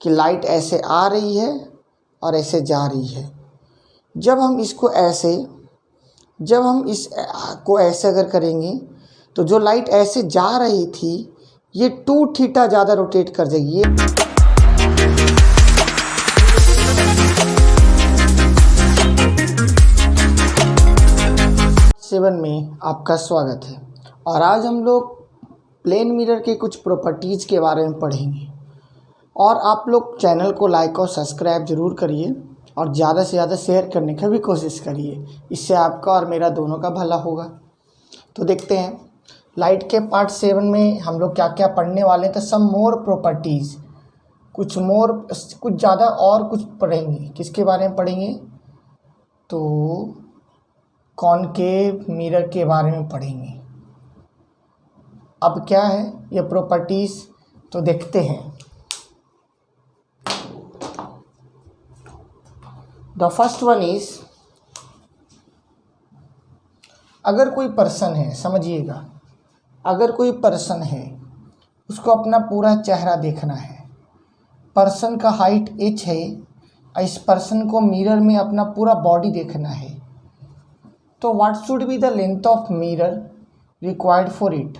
कि लाइट ऐसे आ रही है और ऐसे जा रही है। जब हम इसको ऐसे अगर करेंगे तो जो लाइट ऐसे जा रही थी ये 2 थीटा ज़्यादा रोटेट कर जाएगी। 7 में आपका स्वागत है और आज हम लोग प्लेन मिरर के कुछ प्रॉपर्टीज़ के बारे में पढ़ेंगे। और आप लोग चैनल को लाइक और सब्सक्राइब ज़रूर करिए और ज़्यादा से ज़्यादा शेयर करने की भी कोशिश करिए, इससे आपका और मेरा दोनों का भला होगा। तो देखते हैं लाइट के पार्ट 7 में हम लोग क्या क्या पढ़ने वाले हैं। तो सम मोर प्रॉपर्टीज़, कुछ ज़्यादा और कुछ पढ़ेंगे। किसके बारे में पढ़ेंगे? तो कॉनकेव मिरर के बारे में पढ़ेंगे। अब क्या है ये प्रॉपर्टीज़, तो देखते हैं। द फर्स्ट वन इज, अगर कोई पर्सन है, समझिएगा, अगर कोई पर्सन है उसको अपना पूरा चेहरा देखना है, पर्सन का हाइट h है, इस पर्सन को मिरर में अपना पूरा बॉडी देखना है, तो what should be the length of mirror required for it.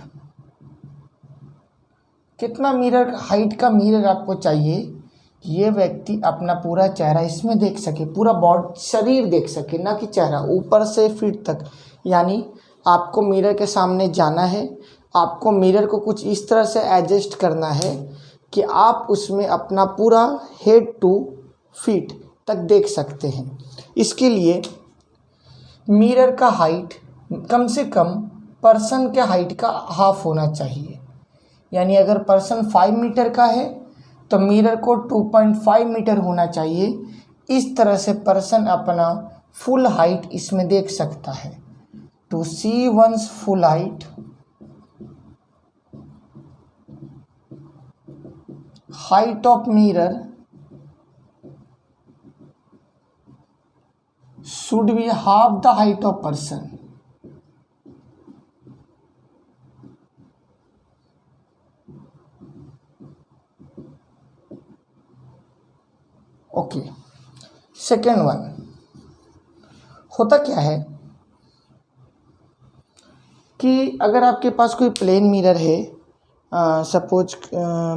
कितना मिरर हाइट का मिरर आपको चाहिए, ये व्यक्ति अपना पूरा चेहरा इसमें देख सके, पूरा बॉडी शरीर देख सके, ना कि चेहरा, ऊपर से फीट तक। यानी आपको मिरर के सामने जाना है, आपको मिरर को कुछ इस तरह से एडजस्ट करना है कि आप उसमें अपना पूरा हेड टू फीट तक देख सकते हैं। इसके लिए मिरर का हाइट कम से कम पर्सन के हाइट का हाफ होना चाहिए। यानी अगर पर्सन 5 मीटर का है तो मिरर को 2.5 मीटर होना चाहिए। इस तरह से पर्सन अपना फुल हाइट इसमें देख सकता है। To see one's full height, height of mirror should be half the height of person. Okay, second one होता क्या है कि अगर आपके पास कोई प्लेन मिरर है, सपोज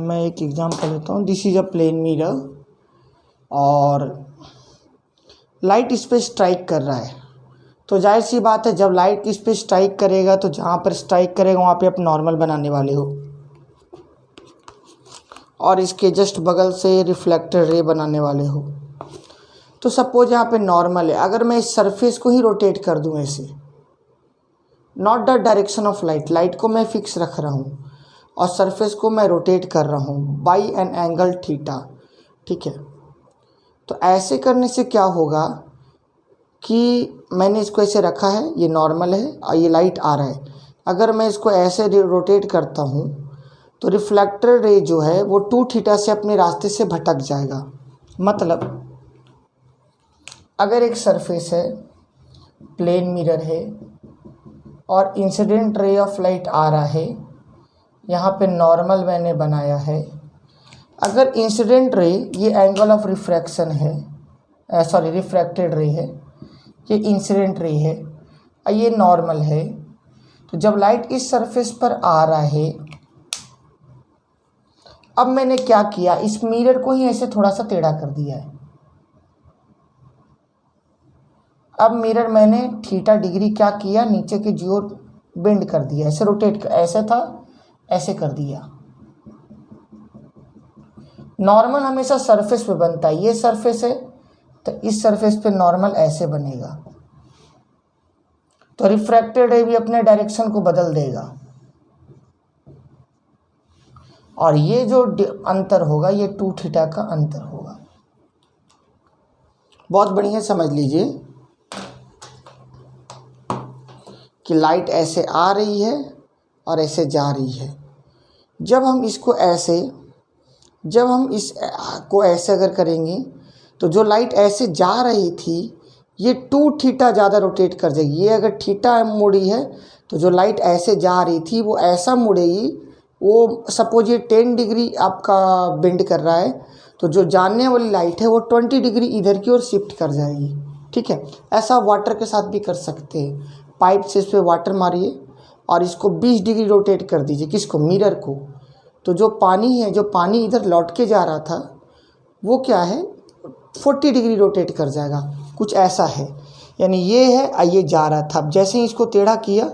मैं एक एग्जांपल लेता हूँ। This is a plane mirror और लाइट इस पर स्ट्राइक कर रहा है, तो जाहिर सी बात है जब लाइट इस पर स्ट्राइक करेगा तो जहाँ पर स्ट्राइक करेगा वहाँ पे आप नॉर्मल बनाने वाले हो और इसके जस्ट बगल से रिफ्लेक्टेड रे बनाने वाले हो। तो सपोज यहाँ पे नॉर्मल है, अगर मैं इस सरफेस को ही रोटेट कर दूँ ऐसे, not the direction of light, light को मैं फिक्स रख रहा हूँ और सरफेस को मैं रोटेट कर रहा हूँ बाई एन एंगल थीटा, ठीक है। तो ऐसे करने से क्या होगा कि मैंने इसको ऐसे रखा है, ये नॉर्मल है और ये लाइट आ रहा है। अगर मैं इसको ऐसे रोटेट करता हूँ तो रिफ्लेक्टर रे जो है वो 2 थीटा से अपने रास्ते से भटक जाएगा। मतलब अगर एक सरफेस है, प्लेन मिरर है और इंसिडेंट रे ऑफ लाइट आ रहा है, यहाँ पे नॉर्मल मैंने बनाया है। अगर इंसिडेंट रे, ये एंगल ऑफ रिफ्रैक्शन है, सॉरी रिफ्रैक्टेड रे है, ये इंसिडेंट रे है और ये नॉर्मल है। तो जब लाइट इस सरफेस पर आ रहा है, अब मैंने क्या किया, इस मिरर को ही ऐसे थोड़ा सा टेढ़ा कर दिया है। अब मिरर मैंने थीटा डिग्री क्या किया, नीचे की ओर बेंड कर दिया, ऐसे रोटेट, ऐसे था ऐसे कर दिया। नॉर्मल हमेशा सरफेस पे बनता है, ये सरफेस है तो इस सरफेस पे नॉर्मल ऐसे बनेगा, तो रिफ्रैक्टेड रे भी अपने डायरेक्शन को बदल देगा और ये जो अंतर होगा ये 2 थीटा का अंतर होगा। बहुत बढ़िया समझ लीजिए कि लाइट ऐसे आ रही है और ऐसे जा रही है। जब हम इसको ऐसे अगर करेंगे तो जो लाइट ऐसे जा रही थी ये 2 थीटा ज़्यादा रोटेट कर जाएगी। ये अगर थीटा मुड़ी है तो जो लाइट ऐसे जा रही थी वो ऐसा मुड़ेगी वो सपोज ये 10 डिग्री आपका बेंड कर रहा है, तो जो जानने वाली लाइट है वो 20 डिग्री इधर की ओर शिफ्ट कर जाएगी। ठीक है, ऐसा वाटर के साथ भी कर सकते हैं। पाइप से इस पर वाटर मारिए और इसको 20 डिग्री रोटेट कर दीजिए, किसको, मिरर को। तो जो पानी है, जो पानी इधर लौट के जा रहा था, वो क्या है 40 डिग्री रोटेट कर जाएगा, कुछ ऐसा है। यानी ये है, ये जा रहा था, अब जैसे ही इसको टेढ़ा किया,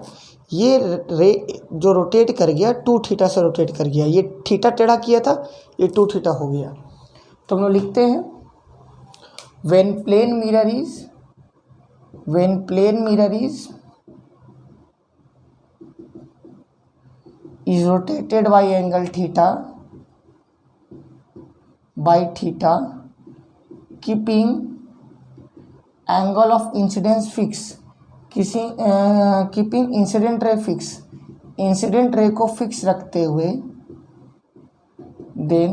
ये रे जो रोटेट कर गया 2 थीटा से रोटेट कर गया। ये थीटा टेढ़ा किया था, ये 2 थीटा हो गया। तो हम लोग लिखते हैं when plane mirror is rotated by angle theta by theta, keeping angle of incidence fix, keeping incident ray fix, incident ray को फिक्स रखते हुए, then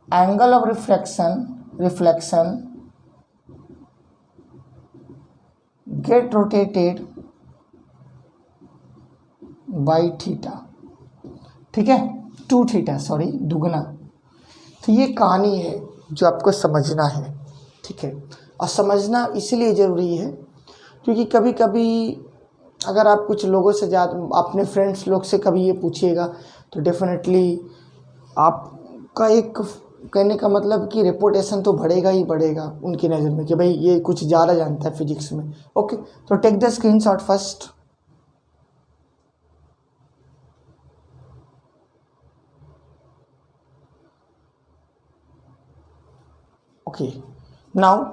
angle of reflection get rotated by theta. ठीक है, 2 थीटा, सॉरी दुगना। तो ये कहानी है जो आपको समझना है। ठीक है, और समझना इसलिए ज़रूरी है क्योंकि कभी कभी अगर आप कुछ लोगों से अपने फ्रेंड्स लोग से कभी ये पूछिएगा तो डेफिनेटली आपका एक कहने का मतलब कि रेपुटेशन तो बढ़ेगा ही बढ़ेगा उनकी नज़र में कि भाई ये कुछ ज़्यादा जानता है फिजिक्स में। ओके, तो take the screenshot first. Okay, now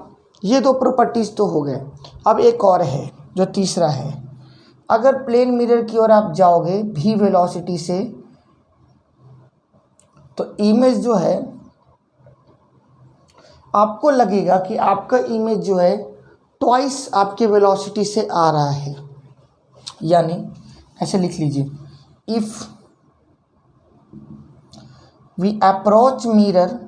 ये 2 प्रॉपर्टीज़ तो हो गए। अब एक और है जो तीसरा है। अगर प्लेन मिरर की ओर आप जाओगे v वेलोसिटी से, तो इमेज जो है आपको लगेगा कि आपका इमेज जो है ट्वाइस आपके वेलोसिटी से आ रहा है। यानी ऐसे लिख लीजिए, if we approach mirror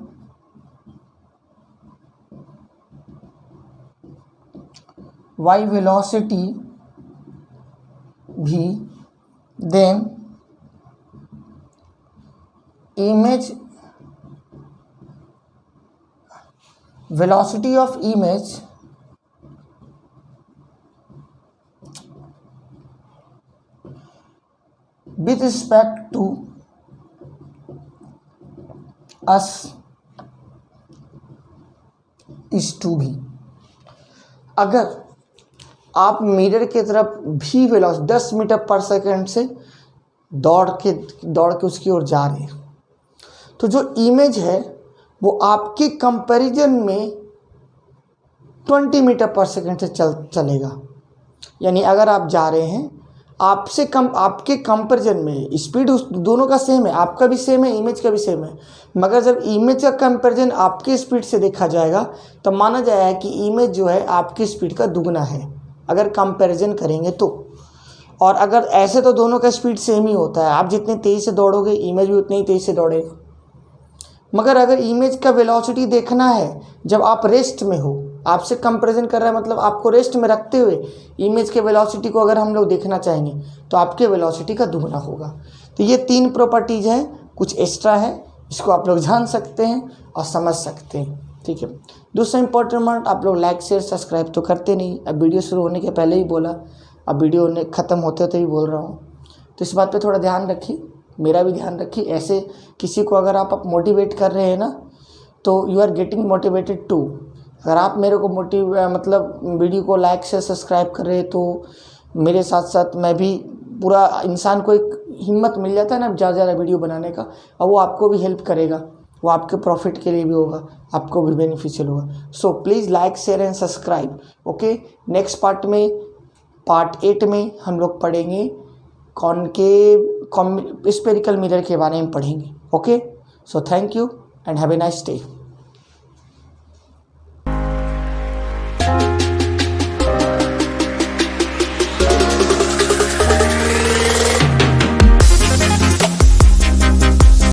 y velocity v, then image velocity of image with respect to us is to v। अगर आप मिरर की तरफ भी वेलोसिटी 10 मीटर पर सेकंड से दौड़ के उसकी ओर जा रहे हैं, तो जो इमेज है वो आपके कंपैरिजन में 20 मीटर पर सेकंड से चलेगा। यानी अगर आप जा रहे हैं आपसे कम, आपके कंपैरिजन में स्पीड उस दोनों का सेम है, आपका भी सेम है, इमेज का भी सेम है, मगर जब इमेज का कंपैरिजन आपके स्पीड से देखा जाएगा तो माना जाएगा कि इमेज जो है आपकी स्पीड का दुगना है अगर कंपैरिजन करेंगे तो। और अगर ऐसे तो दोनों का स्पीड सेम ही होता है, आप जितने तेज़ से दौड़ोगे इमेज भी उतनी ही तेज़ से दौड़ेगा। मगर अगर इमेज का वेलोसिटी देखना है जब आप रेस्ट में हो, आपसे कंपैरिजन कर रहा है मतलब आपको रेस्ट में रखते हुए इमेज के वेलोसिटी को अगर हम लोग देखना चाहेंगे तो आपके वेलोसिटी का दुगना होगा। तो ये 3 प्रॉपर्टीज़ हैं, कुछ एक्स्ट्रा है, इसको आप लोग जान सकते हैं और समझ सकते हैं। ठीक है, दूसरा इंपॉर्टेंट पॉइंट, आप लोग लाइक शेयर सब्सक्राइब तो करते नहीं। अब वीडियो शुरू होने के पहले ही बोला, अब वीडियो ने ख़त्म होते होते ही बोल रहा हूँ, तो इस बात पे थोड़ा ध्यान रखिए, मेरा भी ध्यान रखिए। ऐसे किसी को अगर आप मोटिवेट कर रहे हैं ना तो you are getting motivated too. अगर आप मेरे को मतलब वीडियो को लाइक से सब्सक्राइब कर रहे हैं तो मेरे साथ साथ मैं भी, पूरा इंसान को एक हिम्मत मिल जाता है ना ज़्यादा ज़्यादा वीडियो बनाने का, और वो आपको भी हेल्प करेगा, वो आपके प्रॉफिट के लिए भी होगा, आपको भी बेनिफिशियल होगा। So please like share and subscribe. Okay, next part 8 में हम लोग पढ़ेंगे स्फेरिकल मिरर के बारे में पढ़ेंगे। Okay, so thank you and have a nice day.